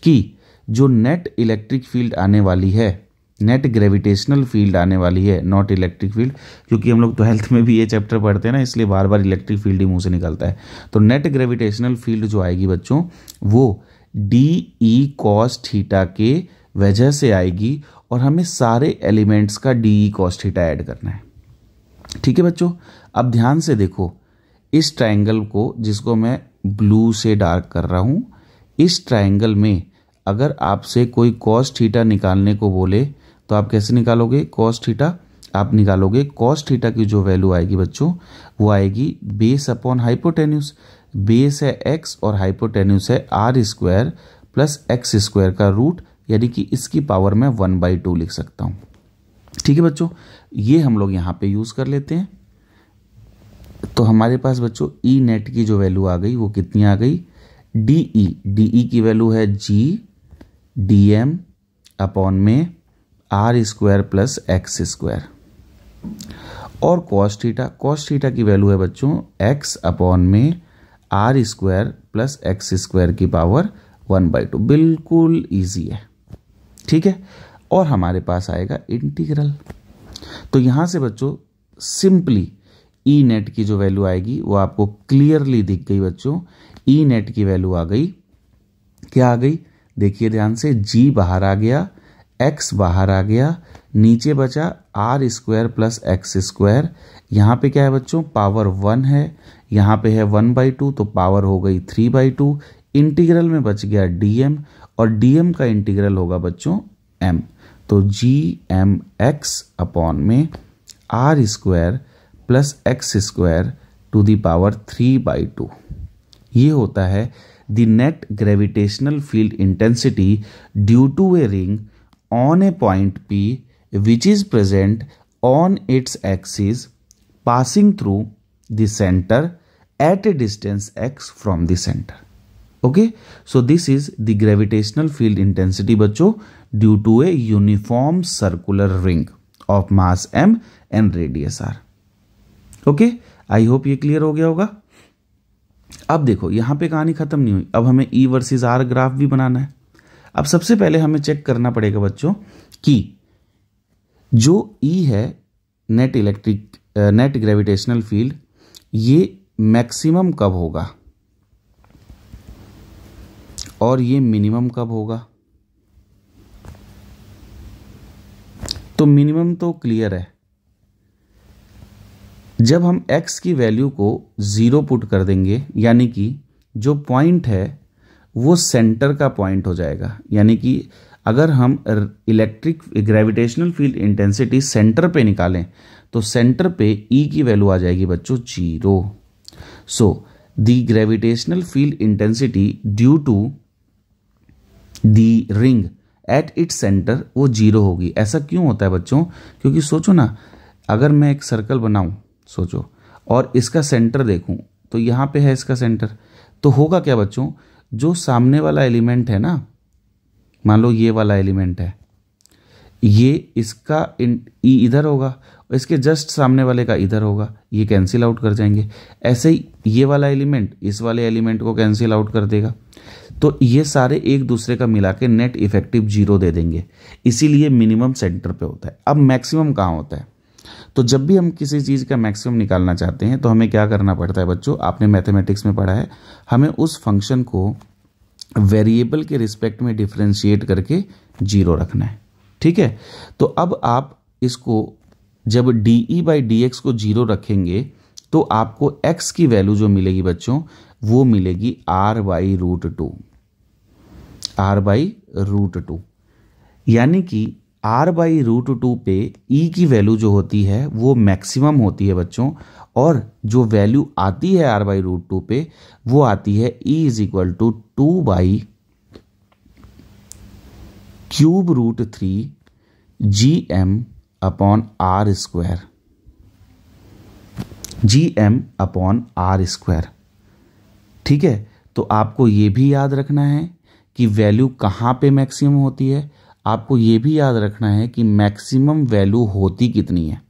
कि जो नेट इलेक्ट्रिक फील्ड आने वाली है, नेट ग्रेविटेशनल फील्ड आने वाली है, नॉट इलेक्ट्रिक फील्ड, क्योंकि हम लोग 12th में भी ये चैप्टर पढ़ते हैं ना, इसलिए बार बार इलेक्ट्रिक फील्ड ही मुंह से निकलता है। तो नेट ग्रेविटेशनल फील्ड जो आएगी बच्चों, वो DE कॉस थीटा के वजह से आएगी और हमें सारे एलिमेंट्स का DE कॉस थीटा ऐड करना है। ठीक है बच्चों, अब ध्यान से देखो इस ट्रायंगल को, जिसको मैं ब्लू से डार्क कर रहा हूं, इस ट्रायंगल में अगर आपसे कोई कॉस थीटा निकालने को बोले तो आप कैसे निकालोगे कॉस थीटा, आप निकालोगे कॉस थीटा की जो वैल्यू आएगी बच्चों, वो आएगी बेस अपॉन हाइपोटेन्यूज। बेस है x और हाइपोटेन्यूज है r square plus x square का रूट, यानी कि इसकी पावर मैं 1/2 लिख सकता हूं। ठीक है बच्चों, ये हम लोग यहाँ पे यूज कर लेते हैं। तो हमारे पास बच्चों ई नेट की जो वैल्यू आ गई वो कितनी आ गई, DE की वैल्यू है g dm अपॉन में r square plus x square, और कॉस थीटा की वैल्यू है बच्चों x अपॉन में r square plus x square की पावर 1/2। बिल्कुल इजी है। ठीक है, और हमारे पास आएगा इंटीग्रल। तो यहां से बच्चों सिंपली ई नेट की जो वैल्यू आएगी वो आपको क्लियरली दिख गई बच्चों। ई नेट की वैल्यू आ गई, क्या आ गई, देखिए ध्यान से, g बाहर आ गया, x बाहर आ गया, नीचे बचा r square plus x square. यहाँ पे क्या है बच्चों, पावर 1 है, यहाँ पे है 1/2, तो पावर हो गई 3/2। इंटीग्रल में बच गया dm और dm का इंटीग्रल होगा बच्चों m, तो gmx अपॉन में r square plus x square to the power 3/2। ये होता है the net gravitational field intensity due to a ring on a point P which is present on its axis passing through the center at a distance x from the center. Okay, so this is the gravitational field intensity बच्चों, due to a uniform circular ring of mass m and radius r। Okay, I hope ये clear हो गया होगा। अब देखो यहां पे कहानी खत्म नहीं हुई, अब हमें E वर्सेस R ग्राफ भी बनाना है। अब सबसे पहले हमें चेक करना पड़ेगा बच्चों कि जो E है नेट ग्रेविटेशनल फील्ड, ये मैक्सिमम कब होगा और ये मिनिमम कब होगा। तो मिनिमम तो क्लियर है, जब हम x की वैल्यू को 0 पुट कर देंगे, यानी कि जो पॉइंट है वो सेंटर का पॉइंट हो जाएगा। यानी कि अगर हम electric gravitational field intensity centre पे निकालें तो सेंटर पे E की वैल्यू आ जाएगी बच्चों 0। So the gravitational field intensity due to the ring at its centre वो 0 होगी। ऐसा क्यों होता है बच्चों, क्योंकि सोचो ना, अगर मैं एक सर्कल बनाऊं, सोचो, और इसका सेंटर देखूं तो यहां पे है इसका सेंटर, तो होगा क्या बच्चों, जो सामने वाला एलिमेंट है ना, मान लो ये वाला एलिमेंट है, ये इसका ई इधर होगा और इसके जस्ट सामने वाले का इधर होगा, ये कैंसिल आउट कर जाएंगे। ऐसे ही ये वाला एलिमेंट इस वाले एलिमेंट को कैंसिल आउट कर देगा, तो ये सारे एक दूसरे का मिला के नेट इफेक्टिव 0 दे देंगे। इसीलिए मिनिमम सेंटर पे होता है। अब मैक्सिमम कहाँ होता है, तो जब भी हम किसी चीज़ का मैक्सिमम निकालना चाहते हैं तो हमें क्या करना पड़ता है बच्चों, आपने मैथमेटिक्स में पढ़ा है, हमें उस फंक्शन को वेरिएबल के रिस्पेक्ट में डिफरेंशिएट करके 0 रखना है। ठीक है, तो अब आप इसको जब dE/dx को 0 रखेंगे तो आपको x की वैल्यू जो मिलेगी बच्चों वो मिलेगी r/√2, r/√2, यानी कि r/√2 पे E की वैल्यू जो होती है वो मैक्सिमम होती है बच्चों, और जो वैल्यू आती है r/√2 पे वो आती है E = 2/3 gm/r²। ठीक है, तो आपको ये भी याद रखना है कि वैल्यू कहाँ पे मैक्सिमम होती है, आपको ये भी याद रखना है कि मैक्सिमम वैल्यू होती कितनी है।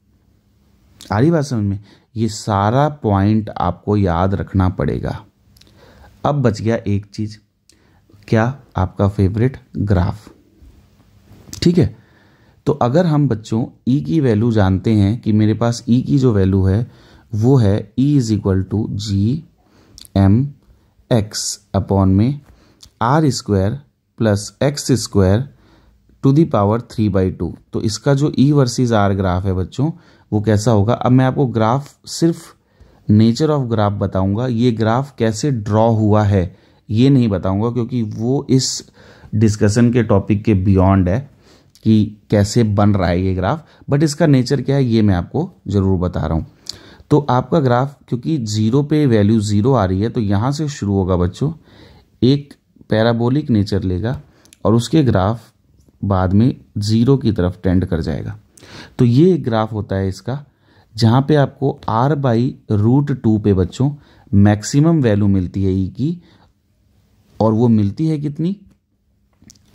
आ रही बात समझ में, ये सारा पॉइंट आपको याद रखना पड़ेगा। अब बच गया एक चीज, क्या, आपका फेवरेट ग्राफ। ठीक है, तो अगर हम बच्चों E की वैल्यू जानते हैं कि मेरे पास E की जो वैल्यू है वो है E = gmx/r² + x² to the power 3/2। तो इसका जो E वर्सेस R ग्राफ है बच्चों वो कैसा होगा। अब मैं आपको ग्राफ सिर्फ नेचर ऑफ ग्राफ बताऊंगा, ये ग्राफ कैसे ड्रॉ हुआ है ये नहीं बताऊंगा, क्योंकि वो इस डिस्कशन के टॉपिक के बियॉन्ड है कि कैसे बन रहा है ये ग्राफ, बट इसका नेचर क्या है ये मैं आपको जरूर बता रहा हूं। तो आपका ग्राफ क्योंकि 0 पे वैल्यू 0 आ रही है तो यहां से शुरू होगा बच्चों, एक पैराबोलिक नेचर लेगा और उसके ग्राफ बाद में 0 की तरफ टेंड कर जाएगा। तो ये एक ग्राफ होता है इसका, जहां पे आपको r/√2 पे बच्चों मैक्सिमम वैल्यू मिलती है E की, और वो मिलती है कितनी,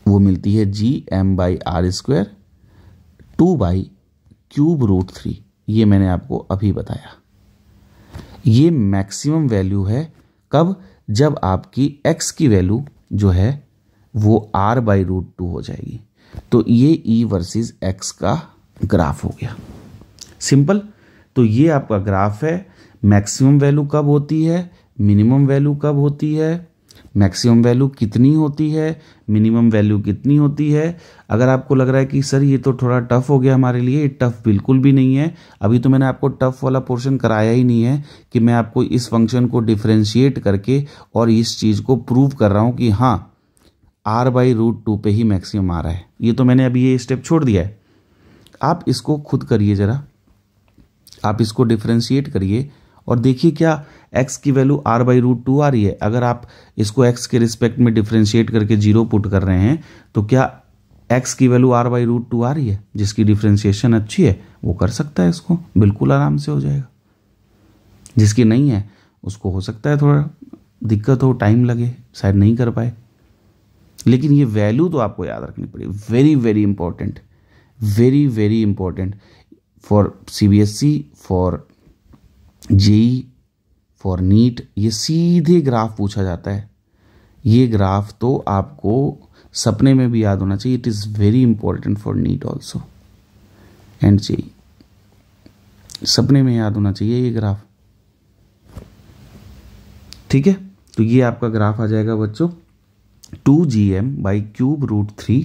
वो मिलती है gm/r² 2/3। ये मैंने आपको अभी बताया, ये मैक्सिमम वैल्यू है कब, जब आपकी x की वैल्यू जो है वो r/√2 हो जाएगी। तो ये E वर्सेस x का ग्राफ हो गया, सिंपल। तो ये आपका ग्राफ है, मैक्सिमम वैल्यू कब होती है, मिनिमम वैल्यू कब होती है, मैक्सिमम वैल्यू कितनी होती है, मिनिमम वैल्यू कितनी होती है। अगर आपको लग रहा है कि सर ये तो थोड़ा टफ हो गया हमारे लिए, टफ बिल्कुल भी नहीं है। अभी तो मैंने आपको टफ वाला पोर्शन कराया ही नहीं है कि मैं आपको इस फंक्शन को डिफरेंशिएट करके और इस चीज़ को प्रूव कर रहा हूँ कि हाँ r/√2 पे ही मैक्सिमम आ रहा है। ये तो मैंने अभी ये स्टेप छोड़ दिया है। आप इसको खुद करिए ज़रा, आप इसको डिफरेंशिएट करिए और देखिए क्या x की वैल्यू r/√2 आ रही है। अगर आप इसको x के रिस्पेक्ट में डिफरेंशिएट करके 0 पुट कर रहे हैं तो क्या x की वैल्यू r/√2 आ रही है। जिसकी डिफरेंशिएशन अच्छी है वो कर सकता है, इसको बिल्कुल आराम से हो जाएगा। जिसकी नहीं है उसको हो सकता है थोड़ा दिक्कत हो, टाइम लगे, शायद नहीं कर पाए। लेकिन ये वैल्यू तो आपको याद रखनी पड़ेगी। Very very important, very very important for CBSE, for JEE, for NEET. ये सीधे ग्राफ पूछा जाता है। ये ग्राफ तो आपको सपने में भी याद होना चाहिए। It is very important for NEET also and JEE। सपने में याद होना चाहिए ये ग्राफ, ठीक है। तो ये आपका ग्राफ आ जाएगा बच्चों 2gm/3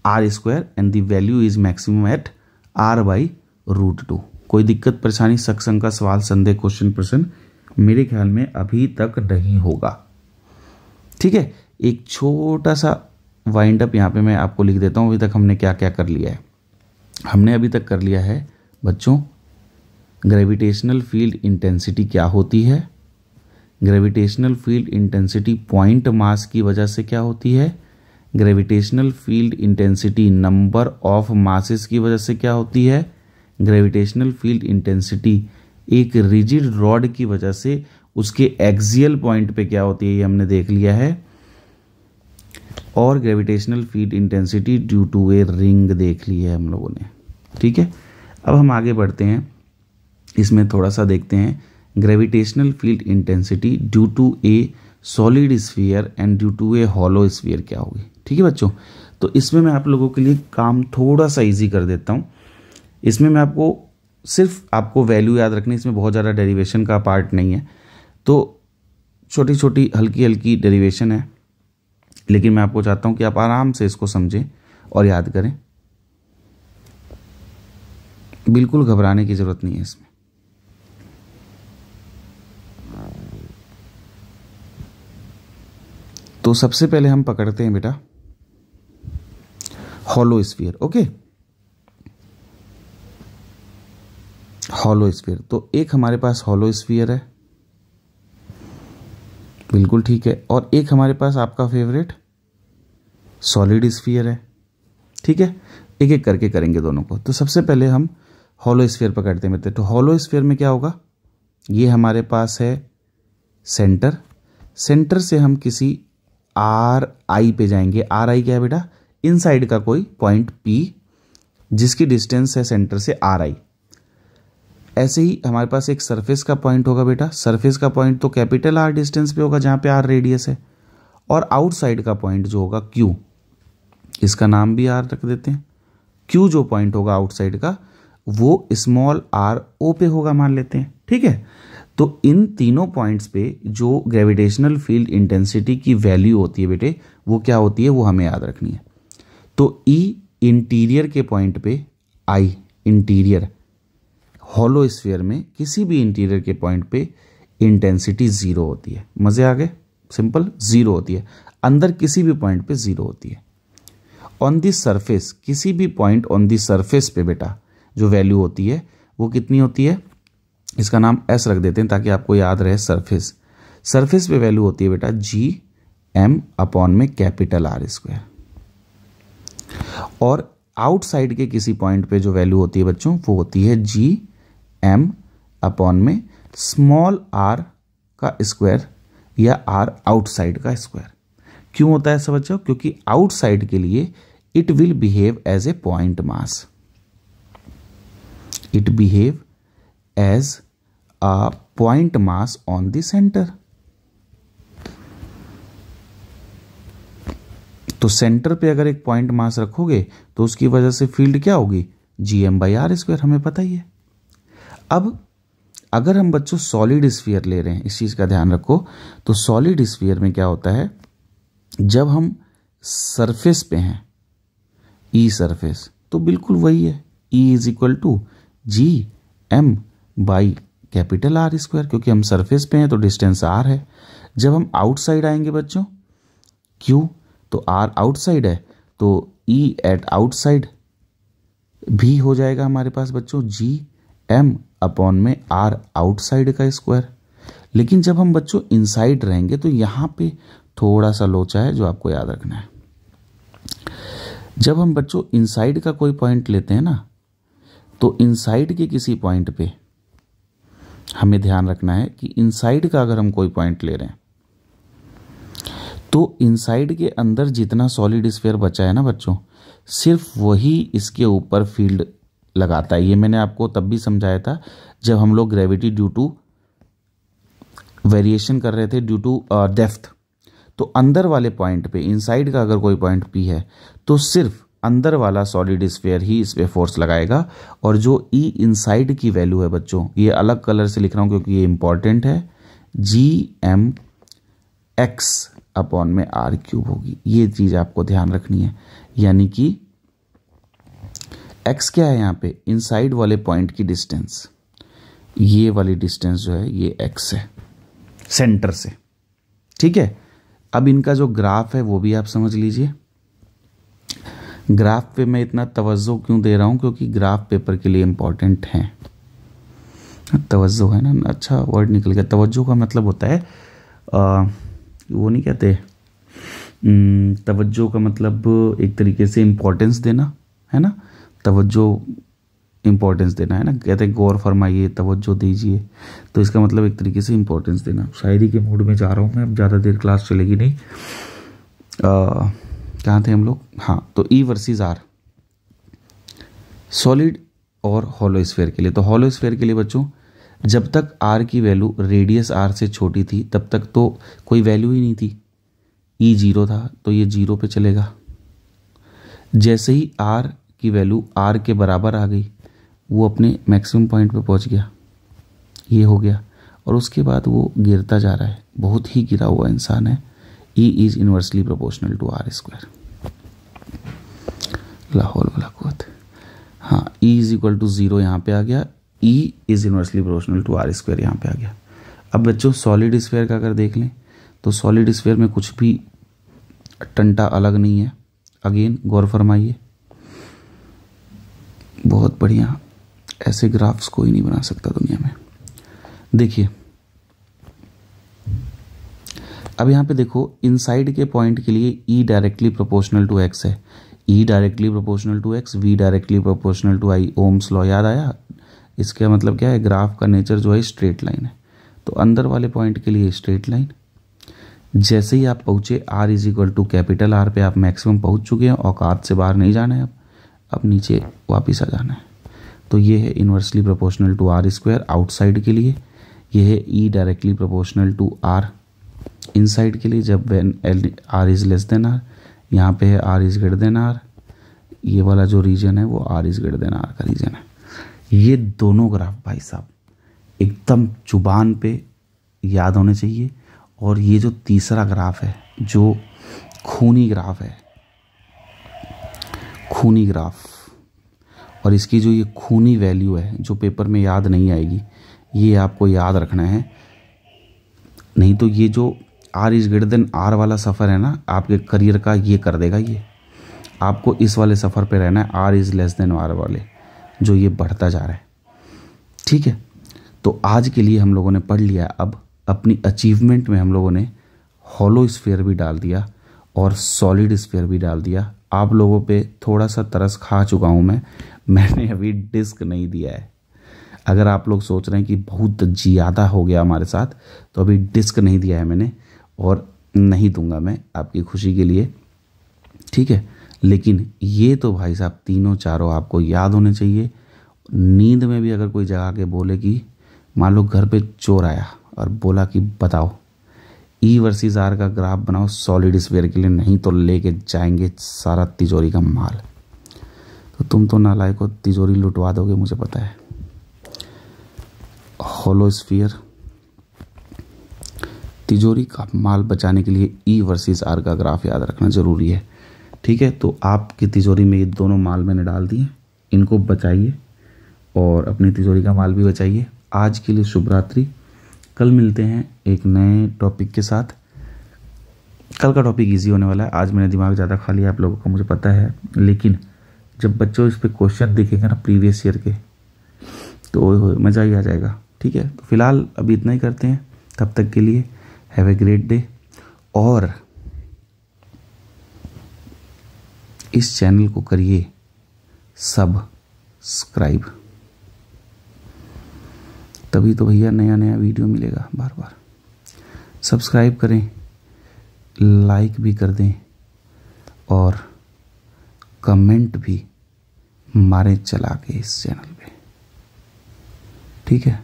r² and the value is maximum at r/√2। कोई दिक्कत परेशानी, शक शंका, सवाल, संदेह, क्वेश्चन, प्रश्न मेरे ख्याल में अभी तक नहीं होगा, ठीक है। एक छोटा सा वाइंड अप यहाँ पे मैं आपको लिख देता हूँ। अभी तक हमने क्या क्या कर लिया है। हमने अभी तक कर लिया है बच्चों, ग्रेविटेशनल फील्ड इंटेंसिटी क्या होती है, gravitational field intensity point mass की वजह से क्या होती है, gravitational field intensity number of masses की वजह से क्या होती है, ग्रेविटेशनल फील्ड इंटेंसिटी एक रिजिड रॉड की वजह से उसके एक्सियल पॉइंट पे क्या होती है, ये हमने देख लिया है, और gravitational field intensity due to a ring देख ली है हम लोगों ने, ठीक है। अब हम आगे बढ़ते हैं, इसमें थोड़ा सा देखते हैं gravitational field intensity due to a solid sphere and due to a hollow sphere क्या होगी, ठीक है बच्चों। तो इसमें मैं आप लोगों के लिए काम थोड़ा सा इजी कर देता हूँ। इसमें मैं आपको वैल्यू याद रखनी, इसमें बहुत ज़्यादा डेरिवेशन का पार्ट नहीं है, तो छोटी छोटी हल्की हल्की डेरिवेशन है, लेकिन मैं आपको चाहता हूँ कि आप आराम से इसको समझें और याद करें। बिल्कुल घबराने की ज़रूरत नहीं है इसमें। तो सबसे पहले हम पकड़ते हैं बेटा hollow sphere, okay. Hollow sphere, तो एक हमारे पास हॉलो स्फीयर है, बिल्कुल ठीक है, और एक हमारे पास आपका फेवरेट सॉलिड स्फीयर है, ठीक है। एक एक करके करेंगे दोनों को। तो सबसे पहले हम हॉलो स्फीयर पकड़ते हैं बेटे। तो हॉलो स्फीयर में क्या होगा, ये हमारे पास है सेंटर, सेंटर से हम किसी RI पे जाएंगे। RI क्या है बेटा, इनसाइड का कोई पॉइंट P जिसकी डिस्टेंस है सेंटर से RI। ऐसे ही हमारे पास एक सरफेस का पॉइंट होगा बेटा, सरफेस का पॉइंट तो कैपिटल R डिस्टेंस पे होगा जहाँ पे R रेडियस है, और आउटसाइड का पॉइंट जो होगा Q, इसका नाम भी R रख देते हैं। Q जो पॉइंट होगा आउटसाइड का वो स्मॉल r/o पे होगा मान लेते हैं, ठीक है। तो इन तीनों पॉइंट्स पे जो ग्रेविटेशनल फील्ड इंटेंसिटी की वैल्यू होती है बेटे, वो क्या होती है, वो हमें याद रखनी है। तो E इंटीरियर के पॉइंट पे, I इंटीरियर हॉलो स्फीयर में किसी भी इंटीरियर के पॉइंट पे इंटेंसिटी 0 होती है। मजे आ गए, सिंपल 0 होती है। अंदर किसी भी पॉइंट पे 0 होती है। ऑन द सरफेस, किसी भी पॉइंट ऑन द सरफेस पे बेटा जो वैल्यू होती है वो कितनी होती है, इसका नाम S रख देते हैं ताकि आपको याद रहे। सरफेस, सरफेस पे वैल्यू होती है बेटा Gm/में R², और आउटसाइड के किसी पॉइंट पे जो वैल्यू होती है बच्चों वो होती है Gm/में स्मॉल r का स्क्वायर या r आउटसाइड का स्क्वायर। क्यों होता है ऐसा बच्चों, क्योंकि आउटसाइड के लिए it will behave as a point mass, it behave as a point mass on the centre. तो सेंटर पे अगर एक पॉइंट मास रखोगे तो उसकी वजह से फील्ड क्या होगी, Gm/R², हमें पता ही है। अब अगर हम बच्चों सॉलिड स्फीयर ले रहे हैं, इस चीज का ध्यान रखो। तो सॉलिड स्फीयर में क्या होता है, जब हम सरफेस पे हैं E सरफेस, तो बिल्कुल वही है, E = Gm/R², क्योंकि हम सरफेस पे हैं तो डिस्टेंस R है। जब हम आउटसाइड आएंगे बच्चों Q, तो R आउटसाइड है तो E एट आउटसाइड भी हो जाएगा हमारे पास बच्चों Gm/में R आउटसाइड का स्क्वायर। लेकिन जब हम बच्चों इनसाइड रहेंगे तो यहां पे थोड़ा सा लोचा है जो आपको याद रखना है। जब हम बच्चों इनसाइड का कोई पॉइंट लेते हैं ना, तो इनसाइड के किसी पॉइंट पे हमें ध्यान रखना है कि इनसाइड का अगर हम कोई पॉइंट ले रहे हैं तो इनसाइड के अंदर जितना सॉलिड स्फीयर बचा है ना बच्चों, सिर्फ वही इसके ऊपर फील्ड लगाता है। ये मैंने आपको तब भी समझाया था जब हम लोग ग्रेविटी ड्यू टू वेरिएशन कर रहे थे, ड्यू टू डेप्थ। तो अंदर वाले पॉइंट पे, इनसाइड का अगर कोई पॉइंट पी है तो सिर्फ अंदर वाला सॉलिड स्फीयर ही इस पे फोर्स लगाएगा। और जो ई इनसाइड की वैल्यू है बच्चों, ये अलग कलर से लिख रहा हूं क्योंकि ये इंपॉर्टेंट है, GM x अपॉन में R³ होगी। ये चीज आपको ध्यान रखनी है। यानी कि x क्या है यहाँ पे, इनसाइड वाले पॉइंट की डिस्टेंस, ये वाली डिस्टेंस जो है ये x है सेंटर से। ठीक है, अब इनका जो ग्राफ है वो भी आप समझ लीजिए। ग्राफ पे मैं इतना तवज्जो क्यों दे रहा हूं, क्योंकि ग्राफ पेपर के लिए इंपॉर्टेंट है। तवज्जो है ना, अच्छा वर्ड निकल गया। तवज्जो का मतलब होता है वो नहीं कहते, तवज्जो का मतलब एक तरीके से इम्पोर्टेंस देना है ना। तवज्जो इम्पोर्टेंस देना है ना, कहते हैं गौर फरमाइए, तवज्जो दीजिए। तो इसका मतलब एक तरीके से इम्पोर्टेंस देना। शायरी के मूड में जा रहा हूँ मैं, अब ज़्यादा देर क्लास चलेगी नहीं। कहाँ थे हम लोग? हाँ, तो E वर्सेस R सॉलिड और हॉलो स्फीयर के लिए। तो हॉलो स्फीयर के लिए बच्चों, जब तक R की वैल्यू रेडियस R से छोटी थी तब तक तो कोई वैल्यू ही नहीं थी, E 0 था तो ये 0 पे चलेगा। जैसे ही R की वैल्यू R के बराबर आ गई, वो अपने मैक्सिमम पॉइंट पे पहुंच गया, ये हो गया। और उसके बाद वो गिरता जा रहा है, बहुत ही गिरा हुआ इंसान है। E is inversely proportional to R²। लाहौल वाला कुव्वत। हाँ, E इज इक्वल टू 0 यहाँ पे आ गया, E is inversely proportional to R² यहाँ पे आ गया। अब बच्चों सॉलिड स्फीयर का अगर देख लें तो सॉलिड स्फीयर में कुछ भी टंटा अलग नहीं है। अगेन गौर फरमाइए, बहुत बढ़िया, ऐसे ग्राफ्स कोई नहीं बना सकता दुनिया में। देखिए अब यहाँ पे देखो, इनसाइड के पॉइंट के लिए E directly proportional to x है। E directly proportional to x, V directly proportional to I। Ohm's law याद आया? इसका मतलब क्या है, ग्राफ का नेचर जो है स्ट्रेट लाइन है। तो अंदर वाले पॉइंट के लिए स्ट्रेट लाइन। जैसे ही आप पहुंचे R is equal to capital R पे, आप मैक्सिमम पहुंच चुके हैं, औकात से बाहर नहीं जाना है, अब नीचे वापिस आ जाना है। तो ये है inversely proportional to R² outside के लिए। ये है E directly proportional to R inside के लिए, जब when R is less than R। यहाँ पे है R is greater than R। ये वाला जो रीजन है वो R is greater than R का रीजन है। ये दोनों ग्राफ भाई साहब एकदम जुबान पे याद होने चाहिए। और ये जो तीसरा ग्राफ है, जो खूनी ग्राफ है, खूनी ग्राफ, और इसकी जो ये खूनी वैल्यू है जो पेपर में याद नहीं आएगी, ये आपको याद रखना है। नहीं तो ये जो R is greater than R वाला सफ़र है ना, आपके करियर का ये कर देगा। ये आपको इस वाले सफ़र पे रहना है, R is less than R वाले, जो ये बढ़ता जा रहा है। ठीक है, तो आज के लिए हम लोगों ने पढ़ लिया। अब अपनी अचीवमेंट में हम लोगों ने हॉलो स्फीयर भी डाल दिया और सॉलिड स्फीयर भी डाल दिया। आप लोगों पे थोड़ा सा तरस खा चुका हूँ मैंने अभी डिस्क नहीं दिया है। अगर आप लोग सोच रहे हैं कि बहुत ज़्यादा हो गया हमारे साथ, तो अभी डिस्क नहीं दिया है मैंने, और नहीं दूंगा मैं आपकी खुशी के लिए। ठीक है, लेकिन ये तो भाई साहब तीनों चारों आपको याद होने चाहिए। नींद में भी अगर कोई जगा के बोले कि मान लो घर पे चोर आया और बोला कि बताओ E वर्सेस R का ग्राफ बनाओ सॉलिड स्फीयर के लिए, नहीं तो लेके जाएंगे सारा तिजोरी का माल। तो तुम तो नालायक हो, तिजोरी लुटवा दोगे, मुझे पता है। हॉलो स्फीयर, तिजोरी का माल बचाने के लिए E वर्सेस R का ग्राफ याद रखना ज़रूरी है। ठीक है, तो आपकी तिजोरी में ये दोनों माल मैंने डाल दिए, इनको बचाइए और अपनी तिजोरी का माल भी बचाइए। आज के लिए शुभ रात्रि। कल मिलते हैं एक नए टॉपिक के साथ। कल का टॉपिक इजी होने वाला है। आज मैंने दिमाग ज़्यादा खा लिया आप लोगों का, मुझे पता है, लेकिन जब बच्चों इस पे क्वेश्चन दिखेंगे ना प्रीवियस ईयर के, तो मज़ा ही आ जाएगा। ठीक है, तो फिलहाल अभी इतना ही करते हैं। तब तक के लिए हैव ए ग्रेट डे। और इस चैनल को करिए सब्सक्राइब, तभी तो भैया नया नया वीडियो मिलेगा बार बार। सब्सक्राइब करें, लाइक भी कर दें और कमेंट भी मारें चला के इस चैनल पे। ठीक है,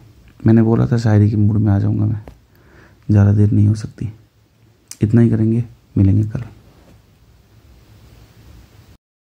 मैंने बोला था शायरी के मूड में आ जाऊंगा मैं, ज़्यादा देर नहीं हो सकती। इतना ही करेंगे, मिलेंगे कल।